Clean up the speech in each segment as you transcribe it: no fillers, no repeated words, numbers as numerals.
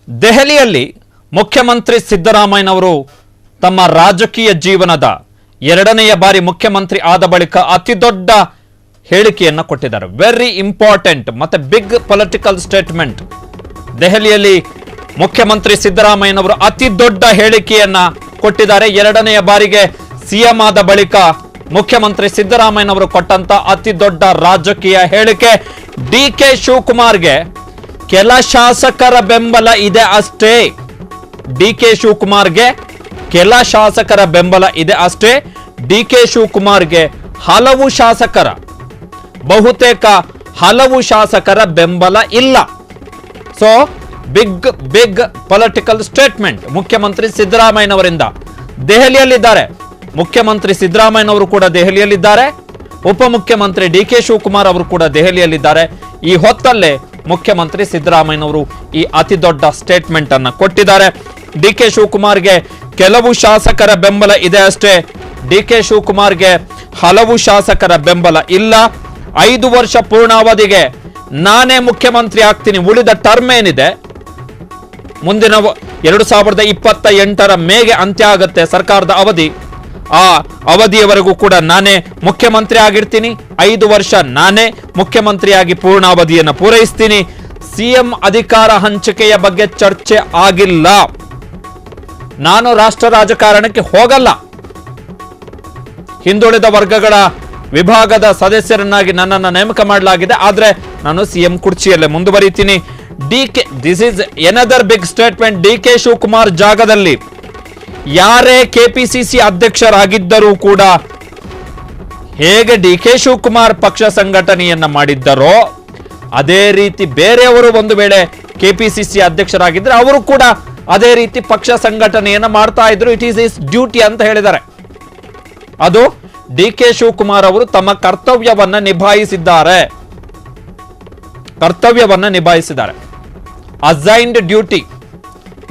ದೆಹಲಿಯಲ್ಲಿ ಮುಖ್ಯಮಂತ್ರಿ ಸಿದ್ದರಾಮಯ್ಯನವರು ತಮ್ಮ ರಾಜಕೀಯ ಜೀವನದ ಎರಡನೆಯ ಬಾರಿ ಮುಖ್ಯಮಂತ್ರಿ ಆದ ಬಳಿಕ ಅತಿದೊಡ್ಡ ಹೇಳಿಕೆಯನ್ನು ಕೊಟ್ಟಿದ್ದಾರೆ. ವೆರಿ ಇಂಪಾರ್ಟೆಂಟ್ ಮತ್ತೆ ಬಿಗ್ ಪೊಲಿಟಿಕಲ್ ಸ್ಟೇಟ್ಮೆಂಟ್. ದೆಹಲಿಯಲ್ಲಿ ಮುಖ್ಯಮಂತ್ರಿ ಸಿದ್ದರಾಮಯ್ಯನವರು ಅತಿದೊಡ್ಡ ಹೇಳಿಕೆಯನ್ನ ಕೊಟ್ಟಿದ್ದಾರೆ. ಎರಡನೆಯ ಬಾರಿಗೆ ಸಿಎಂ ಆದ ಬಳಿಕ ಮುಖ್ಯಮಂತ್ರಿ ಸಿದ್ದರಾಮಯ್ಯನವರು ಕೊಟ್ಟಂತ ಅತಿದೊಡ್ಡ ರಾಜಕೀಯ ಹೇಳಿಕೆ. ಡಿಕೆ ಶಿವಕುಮಾರ್ಗೆ ಕೆಲ ಶಾಸಕರ ಬೆಂಬಲ ಇದೆ ಅಷ್ಟೇ. ಡಿಕೆ ಶಿವಕುಮಾರ್ಗೆ ಕೆಲ ಶಾಸಕರ ಬೆಂಬಲ ಇದೆ ಅಷ್ಟೇ. ಡಿಕೆ ಶಿವಕುಮಾರ್ಗೆ ಬಹುತೇಕ ಹಲವು ಶಾಸಕರ ಬೆಂಬಲ ಇಲ್ಲ. ಸೊ ಬಿಗ್ ಪೊಲಿಟಿಕಲ್ ಸ್ಟೇಟ್ಮೆಂಟ್ ಮುಖ್ಯಮಂತ್ರಿ ಸಿದ್ದರಾಮಯ್ಯನವರಿಂದ. ದೆಹಲಿಯಲ್ಲಿದ್ದಾರೆ ಮುಖ್ಯಮಂತ್ರಿ ಸಿದ್ದರಾಮಯ್ಯನವರು ಕೂಡ ದೆಹಲಿಯಲ್ಲಿದ್ದಾರೆ. ಉಪಮುಖ್ಯಮಂತ್ರಿ ಡಿಕೆ ಶಿವಕುಮಾರ್ ಅವರು ಕೂಡ ದೆಹಲಿಯಲ್ಲಿದ್ದಾರೆ. ಈ ಹೊತ್ತಲ್ಲೇ ಮುಖ್ಯಮಂತ್ರಿ ಸಿದ್ದರಾಮಯ್ಯನವರು ಈ ಅತಿ ದೊಡ್ಡ ಸ್ಟೇಟ್ಮೆಂಟ್ ಅನ್ನು ಕೊಟ್ಟಿದ್ದಾರೆ. ಡಿಕೆ ಶಿವಕುಮಾರ್ಗೆ ಕೆಲವು ಶಾಸಕರ ಬೆಂಬಲ ಇದೆ ಅಷ್ಟೇ. ಡಿಕೆ ಶಿವಕುಮಾರ್ಗೆ ಹಲವು ಶಾಸಕರ ಬೆಂಬಲ ಇಲ್ಲ. 5 ವರ್ಷ ಪೂರ್ಣಾವಧಿಗೆ ನಾನೇ ಮುಖ್ಯಮಂತ್ರಿ ಆಗ್ತೀನಿ. ಉಳಿದ ಟರ್ಮ್ ಏನಿದೆ ಮುಂದಿನ 2028 ಮೇಗೆ ಅಂತ್ಯ ಆಗುತ್ತೆ ಸರ್ಕಾರದ ಅವಧಿ. ಆ ಅವಧಿಯವರೆಗೂ ಕೂಡ ನಾನೇ ಮುಖ್ಯಮಂತ್ರಿ ಆಗಿರ್ತೀನಿ. 5 ವರ್ಷ ನಾನೇ ಮುಖ್ಯಮಂತ್ರಿಯಾಗಿ ಪೂರ್ಣಾವಧಿಯನ್ನು ಪೂರೈಸ್ತೀನಿ. ಸಿಎಂ ಅಧಿಕಾರ ಹಂಚಿಕೆಯ ಬಗ್ಗೆ ಚರ್ಚೆ ಆಗಿಲ್ಲ. ನಾನು ರಾಷ್ಟ್ರ ರಾಜಕಾರಣಕ್ಕೆ ಹೋಗಲ್ಲ. ಹಿಂದುಳಿದ ವರ್ಗಗಳ ವಿಭಾಗದ ಸದಸ್ಯರನ್ನಾಗಿ ನನ್ನನ್ನು ನೇಮಕ ಮಾಡಲಾಗಿದೆ. ಆದ್ರೆ ನಾನು ಸಿಎಂ ಕುರ್ಚಿಯಲ್ಲೇ ಮುಂದುವರಿತೀನಿ. This is another big statement. DK Shivakumar ಜಾಗದಲ್ಲಿ ಯಾರೇ ಕೆಪಿಸಿಸಿ ಅಧ್ಯಕ್ಷರಾಗಿದ್ದರೂ ಕೂಡ ಹೇಗೆ ಡಿಕೆ ಶಿವಕುಮಾರ್ ಪಕ್ಷ ಸಂಘಟನೆಯನ್ನ ಮಾಡಿದ್ದರೋ ಅದೇ ರೀತಿ ಬೇರೆಯವರು ಒಂದು ವೇಳೆ ಕೆಪಿಸಿಸಿ ಅಧ್ಯಕ್ಷರಾಗಿದ್ದರೆ ಅವರು ಕೂಡ ಅದೇ ರೀತಿ ಪಕ್ಷ ಸಂಘಟನೆಯನ್ನ ಮಾಡ್ತಾ ಇದ್ರು. ಇಟ್ ಈಸ್ ಇಸ್ ಡ್ಯೂಟಿ ಅಂತ ಹೇಳಿದ್ದಾರೆ. ಅದು ಡಿಕೆ ಶಿವಕುಮಾರ್ ಅವರು ತಮ್ಮ ಕರ್ತವ್ಯವನ್ನ ನಿಭಾಯಿಸಿದ್ದಾರೆ. ಅಸೈನ್ಡ್ ಡ್ಯೂಟಿ,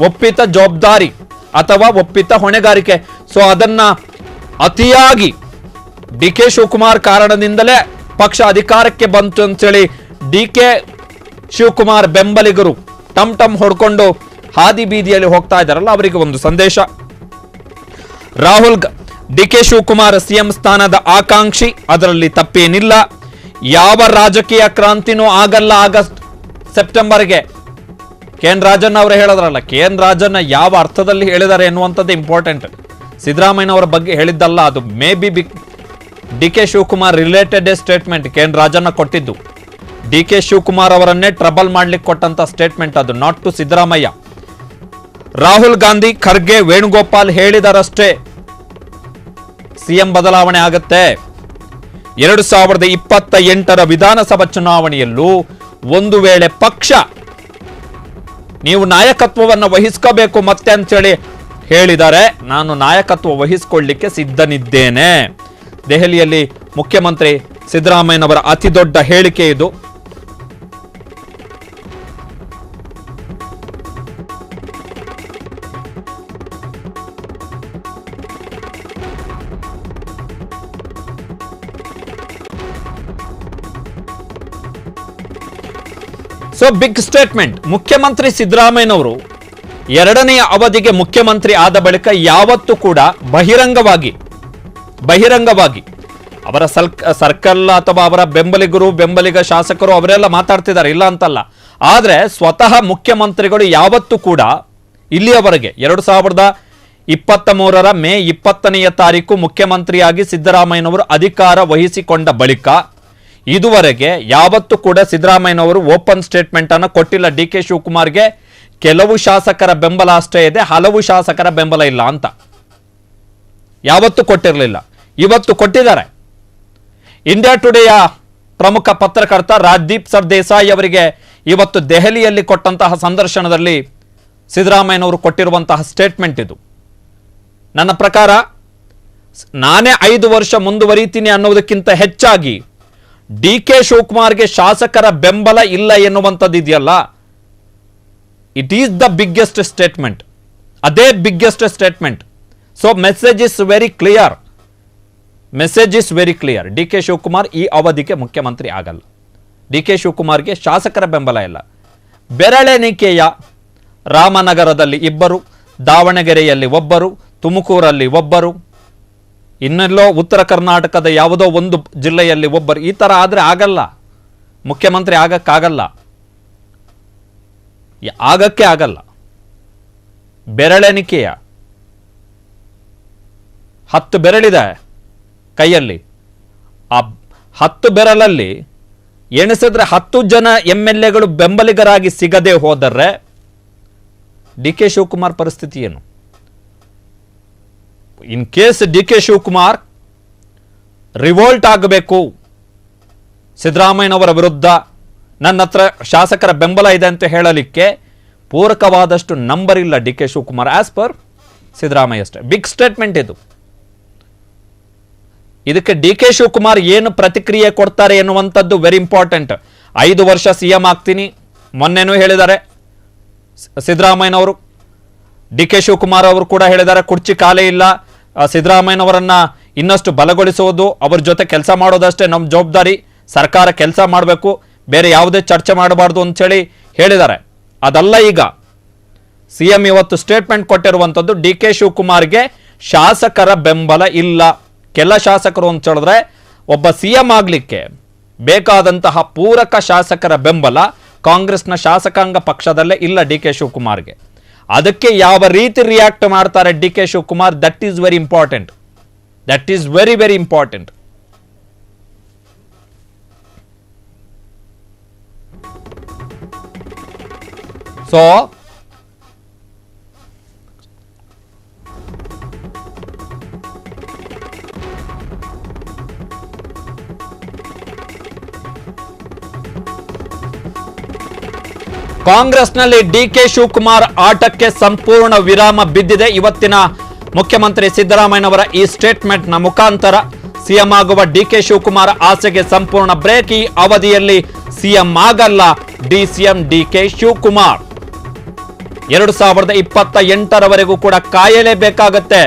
ಒಪ್ಪಿತ ಜವಾಬ್ದಾರಿ ಅಥವಾ ಒಪ್ಪಿತ ಹೊಣೆಗಾರಿಕೆ. ಸೊ ಅದನ್ನ ಅತಿಯಾಗಿ ಡಿಕೆ ಶಿವಕುಮಾರ್ ಕಾರಣದಿಂದಲೇ ಪಕ್ಷ ಅಧಿಕಾರಕ್ಕೆ ಬಂತು ಅಂತೇಳಿ ಡಿಕೆ ಶಿವಕುಮಾರ್ ಬೆಂಬಲಿಗರು ಟಮ್ ಹೊಡ್ಕೊಂಡು ಹಾದಿ ಬೀದಿಯಲ್ಲಿ ಹೋಗ್ತಾ ಇದ್ದಾರಲ್ಲ, ಅವರಿಗೆ ಒಂದು ಸಂದೇಶ. ಡಿಕೆ ಶಿವಕುಮಾರ್ ಸಿಎಂ ಸ್ಥಾನದ ಆಕಾಂಕ್ಷಿ, ಅದರಲ್ಲಿ ತಪ್ಪೇನಿಲ್ಲ. ಯಾವ ರಾಜಕೀಯ ಕ್ರಾಂತಿನೂ ಆಗಲ್ಲ ಸೆಪ್ಟೆಂಬರ್ಗೆ. ಕೆ.ಎನ್. ರಾಜಣ್ಣ ಅವರು ಹೇಳಿದ್ರಲ್ಲ, ಕೆ.ಎನ್. ರಾಜಣ್ಣ ಯಾವ ಅರ್ಥದಲ್ಲಿ ಹೇಳಿದ್ದಾರೆ ಎನ್ನುವಂಥದ್ದು ಇಂಪಾರ್ಟೆಂಟ್. ಸಿದ್ದರಾಮಯ್ಯನವರ ಬಗ್ಗೆ ಹೇಳಿದ್ದಲ್ಲ ಅದು. Maybe DK Shivakumar related statement KN. Rajanna ಕೊಟ್ಟಿದ್ದು. ಡಿಕೆ ಶಿವಕುಮಾರ್ ಅವರನ್ನೇ ಟ್ರಬಲ್ ಮಾಡ್ಲಿಕ್ಕೆ ಕೊಟ್ಟಂತ ಸ್ಟೇಟ್ಮೆಂಟ್ ಅದು, ನಾಟ್ ಟು ಸಿದ್ದರಾಮಯ್ಯ. ರಾಹುಲ್ ಗಾಂಧಿ, ಖರ್ಗೆ, ವೇಣುಗೋಪಾಲ್ ಹೇಳಿದರಷ್ಟೇ ಸಿಎಂ ಬದಲಾವಣೆ ಆಗುತ್ತೆ. 2028 ವಿಧಾನಸಭಾ ಚುನಾವಣೆಯಲ್ಲೂ ಒಂದು ವೇಳೆ ಪಕ್ಷ ನೀವು ನಾಯಕತ್ವವನ್ನು ವಹಿಸ್ಕೋಬೇಕು ಮತ್ತೆ ಅಂತೇಳಿ ಹೇಳಿದರೆ ನಾನು ನಾಯಕತ್ವ ವಹಿಸಿಕೊಳ್ಳಲಿಕ್ಕೆ ಸಿದ್ಧನಿದ್ದೇನೆ. ದೆಹಲಿಯಲ್ಲಿ ಮುಖ್ಯಮಂತ್ರಿ ಸಿದ್ದರಾಮಯ್ಯನವರ ಅತಿ ದೊಡ್ಡ ಹೇಳಿಕೆ ಇದು. So big statement. ಮುಖ್ಯಮಂತ್ರಿ ಸಿದ್ದರಾಮಯ್ಯನವರು ಎರಡನೆಯ ಅವಧಿಗೆ ಮುಖ್ಯಮಂತ್ರಿ ಆದ ಬಳಿಕ ಯಾವತ್ತೂ ಕೂಡ ಬಹಿರಂಗವಾಗಿ ಅವರ ಸರ್ಕಲ್ ಅಥವಾ ಅವರ ಬೆಂಬಲಿಗ ಶಾಸಕರು ಅವರೆಲ್ಲ ಮಾತಾಡ್ತಿದ್ದಾರೆ, ಇಲ್ಲ ಅಂತಲ್ಲ. ಆದ್ರೆ ಸ್ವತಃ ಮುಖ್ಯಮಂತ್ರಿಗಳು ಯಾವತ್ತೂ ಕೂಡ ಇಲ್ಲಿಯವರೆಗೆ 2023 ಮೇ 20ನೇ ತಾರೀಕು ಮುಖ್ಯಮಂತ್ರಿಯಾಗಿ ಸಿದ್ದರಾಮಯ್ಯನವರು ಅಧಿಕಾರ ವಹಿಸಿಕೊಂಡ ಬಳಿಕ ಇದುವರೆಗೆ ಯಾವತ್ತೂ ಕೂಡ ಸಿದ್ದರಾಮಯ್ಯನವರು ಓಪನ್ ಸ್ಟೇಟ್ಮೆಂಟ್ ಅನ್ನು ಕೊಟ್ಟಿಲ್ಲ. ಡಿಕೆ ಶಿವಕುಮಾರ್ಗೆ ಕೆಲವು ಶಾಸಕರ ಬೆಂಬಲ ಅಷ್ಟೇ ಇದೆ, ಹಲವು ಶಾಸಕರ ಬೆಂಬಲ ಇಲ್ಲ ಅಂತ ಯಾವತ್ತೂ ಕೊಟ್ಟಿರಲಿಲ್ಲ. ಇವತ್ತು ಕೊಟ್ಟಿದ್ದಾರೆ. ಇಂಡಿಯಾ ಟುಡೆಯ ಪ್ರಮುಖ ಪತ್ರಕರ್ತ ರಾಜ್ದೀಪ್ ಸರ್ದೇಸಾಯಿ ಅವರಿಗೆ ಇವತ್ತು ದೆಹಲಿಯಲ್ಲಿ ಕೊಟ್ಟಂತಹ ಸಂದರ್ಶನದಲ್ಲಿ ಸಿದ್ದರಾಮಯ್ಯನವರು ಕೊಟ್ಟಿರುವಂತಹ ಸ್ಟೇಟ್ಮೆಂಟ್ ಇದು. ನನ್ನ ಪ್ರಕಾರ ನಾನೇ 5 ವರ್ಷ ಮುಂದುವರಿತೀನಿ ಅನ್ನೋದಕ್ಕಿಂತ ಹೆಚ್ಚಾಗಿ ಡಿಕೆ ಶಿವಕುಮಾರ್ಗೆ ಶಾಸಕರ ಬೆಂಬಲ ಇಲ್ಲ ಎನ್ನುವಂಥದ್ದು ಇದೆಯಲ್ಲ, it is the biggest statement. ಅದೇ biggest statement. So message is very clear. DK Shivakumar ಈ ಅವಧಿಗೆ ಮುಖ್ಯಮಂತ್ರಿ ಆಗಲ್ಲ. ಡಿಕೆ ಶಿವಕುಮಾರ್ಗೆ ಶಾಸಕರ ಬೆಂಬಲ ಇಲ್ಲ. ಬೆರಳೆಣಿಕೆಯ ರಾಮನಗರದಲ್ಲಿ ಇಬ್ಬರು, ದಾವಣಗೆರೆಯಲ್ಲಿ ಒಬ್ಬರು, ತುಮಕೂರಲ್ಲಿ ಒಬ್ಬರು, ಇನ್ನೆಲ್ಲೋ ಉತ್ತರ ಕರ್ನಾಟಕದ ಯಾವುದೋ ಒಂದು ಜಿಲ್ಲೆಯಲ್ಲಿ ಒಬ್ಬರು. ಈ ಥರ ಆದರೆ ಆಗಲ್ಲ, ಮುಖ್ಯಮಂತ್ರಿ ಆಗಕ್ಕಾಗಲ್ಲ, ಆಗಲ್ಲ. ಬೆರಳೆಣಿಕೆಯ 10 ಬೆರಳಿದೆ ಕೈಯಲ್ಲಿ, ಆ 10 ಬೆರಳಲ್ಲಿ ಎಣಿಸಿದ್ರೆ 10 ಜನ MLAಗಳು ಬೆಂಬಲಿಗರಾಗಿ ಸಿಗದೆ ಹೋದರೆ DK ಶಿವಕುಮಾರ್ ಪರಿಸ್ಥಿತಿ ಏನು? In case DK Shivakumar revolt ಆಗಬೇಕು, ಸಿದ್ದರಾಮಯ್ಯನವರ ವಿರುದ್ಧ ನನ್ನ ಹತ್ರ ಶಾಸಕರ ಬೆಂಬಲ ಇದೆ ಅಂತ ಹೇಳಲಿಕ್ಕೆ ಪೂರಕವಾದಷ್ಟು ನಂಬರ್ ಇಲ್ಲ DK Shivakumar as per Siddaramaiah ಅಷ್ಟೇ. ಬಿಗ್ ಸ್ಟೇಟ್ಮೆಂಟ್ ಇದು. ಇದಕ್ಕೆ DK ಶಿವಕುಮಾರ್ ಏನು ಪ್ರತಿಕ್ರಿಯೆ ಕೊಡ್ತಾರೆ ಎನ್ನುವಂಥದ್ದು ವೆರಿ ಇಂಪಾರ್ಟೆಂಟ್. 5 ವರ್ಷ CM ಆಗ್ತೀನಿ ಮೊನ್ನೆನೂ ಹೇಳಿದ್ದಾರೆ ಸಿದ್ದರಾಮಯ್ಯನವರು. DK ಶಿವಕುಮಾರ್ ಅವರು ಕೂಡ ಹೇಳಿದ್ದಾರೆ ಕುರ್ಚಿ ಖಾಲಿ ಇಲ್ಲ, ಸಿದ್ದರಾಮಯ್ಯನವರನ್ನ ಇನ್ನಷ್ಟು ಬಲಗೊಳಿಸುವುದು, ಅವ್ರ ಜೊತೆ ಕೆಲಸ ಮಾಡೋದಷ್ಟೇ ನಮ್ಮ ಜವಾಬ್ದಾರಿ, ಸರ್ಕಾರ ಕೆಲಸ ಮಾಡಬೇಕು, ಬೇರೆ ಯಾವುದೇ ಚರ್ಚೆ ಮಾಡಬಾರ್ದು ಅಂತೇಳಿ ಹೇಳಿದ್ದಾರೆ. ಅದಲ್ಲ, ಈಗ CM ಇವತ್ತು ಸ್ಟೇಟ್ಮೆಂಟ್ ಕೊಟ್ಟಿರುವಂಥದ್ದು DK ಶಿವಕುಮಾರ್ಗೆ ಶಾಸಕರ ಬೆಂಬಲ ಇಲ್ಲ. ಕೆಲ ಶಾಸಕರು ಅಂತ ಹೇಳಿದ್ರೆ ಒಬ್ಬ CM ಆಗಲಿಕ್ಕೆ ಬೇಕಾದಂತಹ ಪೂರಕ ಶಾಸಕರ ಬೆಂಬಲ ಕಾಂಗ್ರೆಸ್ನ ಶಾಸಕಾಂಗ ಪಕ್ಷದಲ್ಲೇ ಇಲ್ಲ DK ಶಿವಕುಮಾರ್ಗೆ. ಅದಕ್ಕೆ ಯಾವ ರೀತಿ ರಿಯಾಕ್ಟ್ ಮಾಡ್ತಾರೆ DK Shivakumar, that is very important. That is very very important. So ಕಾಂಗ್ರೆಸ್ನಲ್ಲಿ DK ಶಿವಕುಮಾರ್ ಆಟಕ್ಕೆ ಸಂಪೂರ್ಣ ವಿರಾಮ ಬಿದ್ದಿದೆ. ಇವತ್ತಿನ ಮುಖ್ಯಮಂತ್ರಿ ಸಿದ್ದರಾಮಯ್ಯನವರ ಈ ಸ್ಟೇಟ್ಮೆಂಟ್ನ ಮುಖಾಂತರ CM ಆಗುವ DK ಶಿವಕುಮಾರ್ ಆಸೆಗೆ ಸಂಪೂರ್ಣ ಬ್ರೇಕ್. ಈ ಅವಧಿಯಲ್ಲಿ CM ಆಗಲ್ಲ DCM DK ಶಿವಕುಮಾರ್. 2028ರವರೆಗೂ ಕೂಡ ಕಾಯಲೇಬೇಕಾಗತ್ತೆ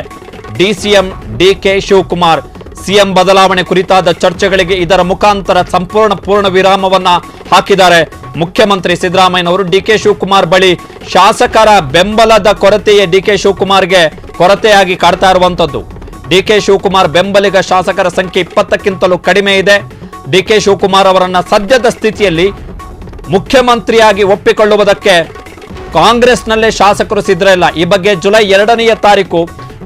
DCM DK ಶಿವಕುಮಾರ್. CM ಬದಲಾವಣೆ ಕುರಿತಾದ ಚರ್ಚೆಗಳಿಗೆ ಇದರ ಮುಖಾಂತರ ಪೂರ್ಣ ವಿರಾಮವನ್ನ ಹಾಕಿದ್ದಾರೆ ಮುಖ್ಯಮಂತ್ರಿ ಸಿದ್ದರಾಮಯ್ಯನವರು. DK ಶಿವಕುಮಾರ್ ಬಳಿ ಶಾಸಕರ ಬೆಂಬಲದ ಕೊರತೆಯೇ DK ಶಿವಕುಮಾರ್ಗೆ ಕೊರತೆಯಾಗಿ ಕಾಡ್ತಾ ಇರುವಂತದ್ದು. DK ಶಿವಕುಮಾರ್ ಬೆಂಬಲಿಗ ಶಾಸಕರ ಸಂಖ್ಯೆ 20ಕ್ಕಿಂತಲೂ ಕಡಿಮೆ ಇದೆ. DK ಶಿವಕುಮಾರ್ ಅವರನ್ನ ಸದ್ಯದ ಸ್ಥಿತಿಯಲ್ಲಿ ಮುಖ್ಯಮಂತ್ರಿಯಾಗಿ ಒಪ್ಪಿಕೊಳ್ಳುವುದಕ್ಕೆ ಕಾಂಗ್ರೆಸ್ನಲ್ಲೇ ಶಾಸಕರು ಸಿದ್ಧರಿಲ್ಲ. ಈ ಬಗ್ಗೆ ಜುಲೈ 2ನೇ ತಾರೀಕು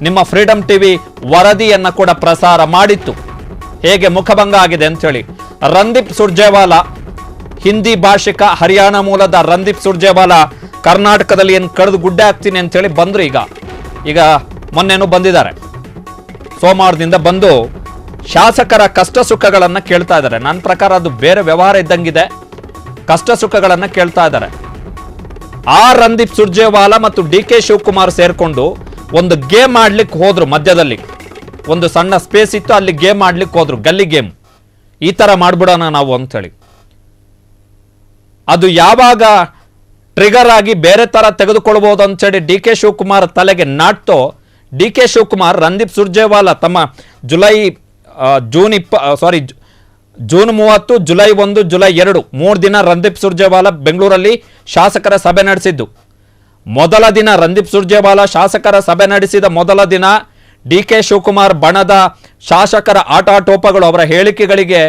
ನಿಮ್ಮ ಫ್ರೀಡಂ ಟಿವಿ ವರದಿಯನ್ನ ಕೂಡ ಪ್ರಸಾರ ಮಾಡಿತ್ತು, ಹೇಗೆ ಮುಖಭಂಗ ಆಗಿದೆ ಅಂತ ಹೇಳಿ. ರಣದೀಪ್ ಸುರ್ಜೇವಾಲಾ, ಹಿಂದಿ ಭಾಷಿಕ ಹರಿಯಾಣ ಮೂಲದ ರಣದೀಪ್ ಸುರ್ಜೇವಾಲಾ ಕರ್ನಾಟಕದಲ್ಲಿ ಏನು ಕಳೆದು ಗುಡ್ಡೆ ಹಾಕ್ತೀನಿ ಅಂತ ಹೇಳಿ ಬಂದ್ರು. ಈಗ ಮೊನ್ನೆನೂ ಬಂದಿದ್ದಾರೆ, ಸೋಮವಾರದಿಂದ ಬಂದು ಶಾಸಕರ ಕಷ್ಟ ಸುಖಗಳನ್ನ ಕೇಳ್ತಾ ಇದ್ದಾರೆ. ನನ್ನ ಪ್ರಕಾರ ಅದು ಬೇರೆ ವ್ಯವಹಾರ ಇದ್ದಂಗಿದೆ. ಕಷ್ಟ ಸುಖಗಳನ್ನ ಕೇಳ್ತಾ ಇದ್ದಾರೆ. ಆ ರಣದೀಪ್ ಸುರ್ಜೇವಾಲಾ ಮತ್ತು DK ಶಿವಕುಮಾರ್ ಸೇರ್ಕೊಂಡು ಒಂದು ಗೇಮ್ ಆಡ್ಲಿಕ್ಕೆ ಹೋದ್ರು. ಮಧ್ಯದಲ್ಲಿ ಒಂದು ಸಣ್ಣ ಸ್ಪೇಸ್ ಇತ್ತು, ಅಲ್ಲಿ ಗೇಮ್ ಆಡ್ಲಿಕ್ಕೆ ಹೋದ್ರು, ಗಲ್ಲಿ ಗೇಮ್. ಈ ತರ ಮಾಡ್ಬಿಡೋಣ ನಾವು ಅಂತ ಹೇಳಿ. ಅದು ಯಾವಾಗ ಟ್ರಿಗರ್ ಆಗಿ ಬೇರೆ ತರ ತೆಗೆದುಕೊಳ್ಬಹುದು ಅಂತೇಳಿ DK ಶಿವಕುಮಾರ್ ತಲೆಗೆ ನಾಟ್ತೋ, DK ಶಿವಕುಮಾರ್ ರಣದೀಪ್ ಸುರ್ಜೇವಾಲಾ ತಮ್ಮ ಜೂನ್ 30, ಜುಲೈ 1, ಜುಲೈ 2 3 ದಿನ ರಣದೀಪ್ ಸುರ್ಜೇವಾಲಾ ಬೆಂಗಳೂರಲ್ಲಿ ಶಾಸಕರ ಸಭೆ ನಡೆಸಿದ್ದು. ಮೊದಲ ದಿನ ರಣದೀಪ್ ಸುರ್ಜೇವಾಲಾ ಶಾಸಕರ ಸಭೆ ನಡೆಸಿದ ಮೊದಲ ದಿನ DK ಶಿವಕುಮಾರ್ ಬಣದ ಶಾಸಕರ ಆಟಾಟೋಪಗಳು, ಅವರ ಹೇಳಿಕೆಗಳಿಗೆ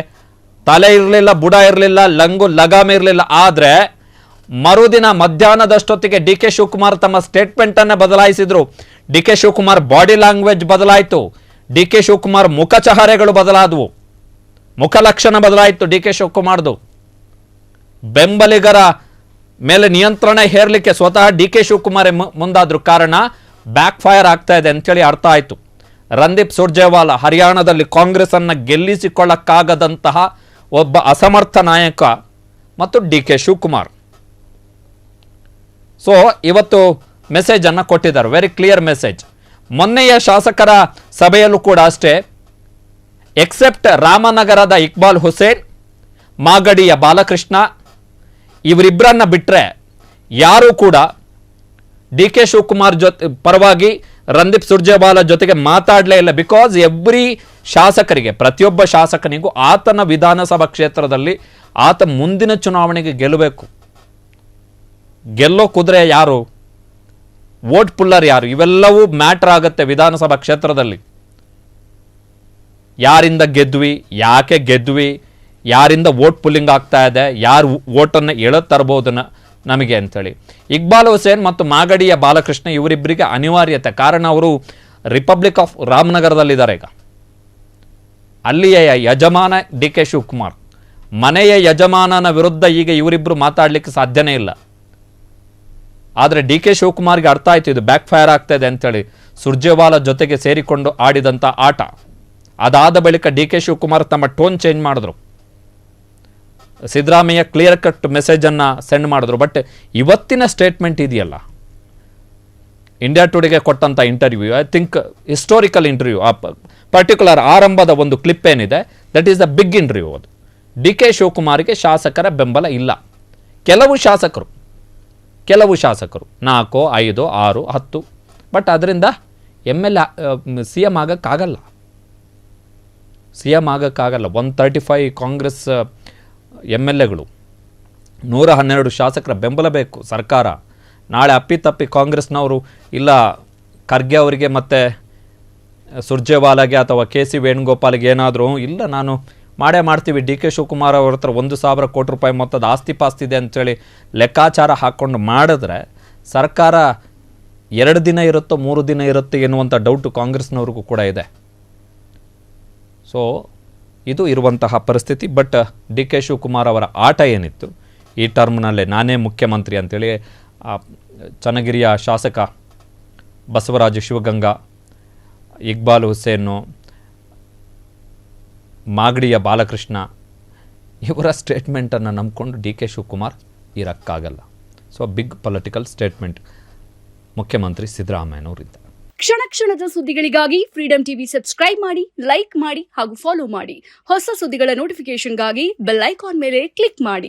ತಲೆ ಇರಲಿಲ್ಲ, ಬುಡ ಇರಲಿಲ್ಲ, ಲಗಾಮ ಇರಲಿಲ್ಲ. ಆದರೆ ಮರುದಿನ ಮಧ್ಯಾಹ್ನದಷ್ಟೊತ್ತಿಗೆ DK ಶಿವಕುಮಾರ್ ತಮ್ಮ ಸ್ಟೇಟ್ಮೆಂಟ್ ಅನ್ನ ಬದಲಾಯಿಸಿದ್ರು. DK ಶಿವಕುಮಾರ್ ಬಾಡಿ ಲ್ಯಾಂಗ್ವೇಜ್ ಬದಲಾಯಿತು, DK ಶಿವಕುಮಾರ್ ಮುಖಚಹರೆಗಳು ಬದಲಾದವು, ಮುಖಲಕ್ಷಣ ಬದಲಾಯಿತು. DK ಶಿವಕುಮಾರ್ದು ಬೆಂಬಲಿಗರ ಮೇಲೆ ನಿಯಂತ್ರಣ ಹೇರಲಿಕ್ಕೆ ಸ್ವತಃ DK ಶಿವಕುಮಾರ್ ಮುಂದಾದ್ರು. ಕಾರಣ ಬ್ಯಾಕ್ ಫೈರ್ ಆಗ್ತಾ ಇದೆ ಅಂತೇಳಿ ಅರ್ಥ ಆಯ್ತು. ರಣದೀಪ್ ಸುರ್ಜೇವಾಲಾ ಹರಿಯಾಣದಲ್ಲಿ ಕಾಂಗ್ರೆಸ್ ಅನ್ನ ಗೆಲ್ಲಿಸಿಕೊಳ್ಳಕ್ಕಾಗದಂತಹ ಒಬ್ಬ ಅಸಮರ್ಥ ನಾಯಕ ಮತ್ತು DK ಶಿವಕುಮಾರ್. ಸೊ ಇವತ್ತು ಮೆಸೇಜ್ ಅನ್ನ ಕೊಟ್ಟಿದ್ದಾರೆ, ವೆರಿ ಕ್ಲಿಯರ್ ಮೆಸೇಜ್. ಮೊನ್ನೆಯ ಶಾಸಕರ ಸಭೆಯಲ್ಲೂ ಕೂಡ ಅಷ್ಟೇ, ಎಕ್ಸೆಪ್ಟ್ ರಾಮನಗರದ ಇಕ್ಬಾಲ್ ಹುಸೇನ್, ಮಾಗಡಿಯ ಬಾಲಕೃಷ್ಣ, ಇವರಿಬ್ಬರನ್ನ ಬಿಟ್ಟರೆ ಯಾರೂ ಕೂಡ DK ಶಿವಕುಮಾರ್ ಜೊತೆ ಪರವಾಗಿ ರಣದೀಪ್ ಸುರ್ಜೇವಾಲಾ ಜೊತೆಗೆ ಮಾತಾಡಲೇ ಇಲ್ಲ. ಬಿಕಾಸ್ ಎವ್ರಿ ಶಾಸಕರಿಗೆ, ಪ್ರತಿಯೊಬ್ಬ ಶಾಸಕನಿಗೂ ಆತನ ವಿಧಾನಸಭಾ ಕ್ಷೇತ್ರದಲ್ಲಿ ಆತ ಮುಂದಿನ ಚುನಾವಣೆಗೆ ಗೆಲ್ಲಬೇಕು. ಗೆಲ್ಲೋ ಕುದುರೆ ಯಾರು? ವೋಟ್ ಪುಲ್ಲರ್ ಯಾರು, ಇವೆಲ್ಲವೂ ಮ್ಯಾಟರ್ ಆಗುತ್ತೆ ವಿಧಾನಸಭಾ ಕ್ಷೇತ್ರದಲ್ಲಿ. ಯಾರಿಂದ ಗೆದ್ವಿ, ಯಾಕೆ ಗೆದ್ವಿ, ಯಾರಿಂದ ವೋಟ್ ಪುಲ್ಲಿಂಗ್ ಆಗ್ತಾ ಇದೆ, ಯಾರು ವೋಟನ್ನು ಎಳತರಬಹುದು ನಮಗೆ ಅಂತೇಳಿ. ಇಕ್ಬಾಲ್ ಹುಸೇನ್ ಮತ್ತು ಮಾಗಡಿಯ ಬಾಲಕೃಷ್ಣ ಇವರಿಬ್ಬರಿಗೆ ಅನಿವಾರ್ಯತೆ, ಕಾರಣ ಅವರು ರಿಪಬ್ಲಿಕ್ ಆಫ್ ರಾಮನಗರದಲ್ಲಿದ್ದಾರೆ. ಈಗ ಅಲ್ಲಿಯ ಯಜಮಾನ ಡಿ ಕೆ ಶಿವಕುಮಾರ್, ಮನೆಯ ಯಜಮಾನನ ವಿರುದ್ಧ ಈಗ ಇವರಿಬ್ಬರು ಮಾತಾಡಲಿಕ್ಕೆ ಸಾಧ್ಯನೇ ಇಲ್ಲ. ಆದರೆ ಡಿ ಕೆ ಶಿವಕುಮಾರ್ಗೆ ಅರ್ಥ ಆಯ್ತು ಇದು ಬ್ಯಾಕ್ ಫೈರ್ ಆಗ್ತಾ ಇದೆ ಅಂತೇಳಿ. ಸುರ್ಜೇವಾಲಾ ಜೊತೆಗೆ ಸೇರಿಕೊಂಡು ಆಡಿದಂಥ ಆಟ, ಅದಾದ ಬಳಿಕ ಡಿ ಕೆ ಶಿವಕುಮಾರ್ ತಮ್ಮ ಟೋನ್ ಚೇಂಜ್ ಮಾಡಿದ್ರು. ಸಿದ್ದರಾಮಯ್ಯ ಕ್ಲಿಯರ್ ಕಟ್ ಮೆಸೇಜನ್ನು ಸೆಂಡ್ ಮಾಡಿದ್ರು. ಬಟ್ ಇವತ್ತಿನ ಸ್ಟೇಟ್ಮೆಂಟ್ ಇದೆಯಲ್ಲ, ಇಂಡಿಯಾ ಟುಡೆಗೆ ಕೊಟ್ಟಂಥ interview, I think historical interview. ಆ ಪರ್ಟಿಕ್ಯುಲರ್ ಆರಂಭದ ಒಂದು ಕ್ಲಿಪ್ ಏನಿದೆ, that is the big interview. ಅದು ಡಿ ಕೆ ಶಿವಕುಮಾರ್ಗೆ ಶಾಸಕರ ಬೆಂಬಲ ಇಲ್ಲ. ಕೆಲವು ಶಾಸಕರು 4, 5, 6, 10, ಬಟ್ ಅದರಿಂದ ಸಿ ಎಮ್ ಆಗೋಕ್ಕಾಗಲ್ಲ. 135 ಕಾಂಗ್ರೆಸ್ MLAಗಳು, 112 ಶಾಸಕರ ಬೆಂಬಲ ಬೇಕು ಸರ್ಕಾರ. ನಾಳೆ ಅಪ್ಪಿತಪ್ಪಿ ಕಾಂಗ್ರೆಸ್ನವರು ಇಲ್ಲ ಖರ್ಗೆ ಅವರಿಗೆ ಮತ್ತು ಸುರ್ಜೇವಾಲಾಗೆ ಅಥವಾ KC ವೇಣುಗೋಪಾಲ್ಗೆ ಏನಾದರೂ ಇಲ್ಲ ನಾನು ಮಾಡೇ ಮಾಡ್ತೀವಿ, ಡಿ ಕೆ ಶಿವಕುಮಾರ್ ಅವ್ರ ಹತ್ರ 1,000 ಕೋಟಿ ರೂಪಾಯಿ ಮೊತ್ತದ ಆಸ್ತಿ ಪಾಸ್ತಿ ಇದೆ ಅಂತೇಳಿ ಲೆಕ್ಕಾಚಾರ ಹಾಕ್ಕೊಂಡು ಮಾಡಿದ್ರೆ ಸರ್ಕಾರ 2 ದಿನ ಇರುತ್ತೋ 3 ದಿನ ಇರುತ್ತೆ ಎನ್ನುವಂಥ ಡೌಟು ಕಾಂಗ್ರೆಸ್ನವ್ರಿಗೂ ಕೂಡ ಇದೆ. ಸೊ ಇದು ಇರುವಂತಹ ಪರಿಸ್ಥಿತಿ. ಬಟ್ ಡಿ ಕೆ ಶಿವಕುಮಾರ್ ಅವರ ಆಟ ಏನಿತ್ತು, ಈ ಟರ್ಮ್ನಲ್ಲೇ ನಾನೇ ಮುಖ್ಯಮಂತ್ರಿ ಅಂತೇಳಿ ಚನ್ನಗಿರಿಯ ಶಾಸಕ ಬಸವರಾಜ ಶಿವಗಂಗಾ, ಇಕ್ಬಾಲ್ ಹುಸೇನು, ಮಾಗಡಿಯ ಬಾಲಕೃಷ್ಣ ಇವರ ಸ್ಟೇಟ್ಮೆಂಟನ್ನು ನಂಬಿಕೊಂಡು ಡಿ ಕೆ ಶಿವಕುಮಾರ್ ಇರೋಕ್ಕಾಗಲ್ಲ. ಸೊ ಬಿಗ್ ಪೊಲಿಟಿಕಲ್ ಸ್ಟೇಟ್ಮೆಂಟ್ ಮುಖ್ಯಮಂತ್ರಿ ಸಿದ್ದರಾಮಯ್ಯನವರಿಂದ. ಕ್ಷಣ ಕ್ಷಣದ ಸುದ್ದಿಗಳಿಗಾಗಿ ಫ್ರೀಡಂ ಟಿವಿ ಸಬ್ಸ್ಕ್ರೈಬ್ ಮಾಡಿ, ಲೈಕ್ ಮಾಡಿ ಹಾಗೂ ಫಾಲೋ ಮಾಡಿ. ಹೊಸ ಸುದ್ದಿಗಳ ನೋಟಿಫಿಕೇಶನ್ಗಾಗಿ ಬೆಲ್ ಐಕಾನ್ ಮೇಲೆ ಕ್ಲಿಕ್ ಮಾಡಿ.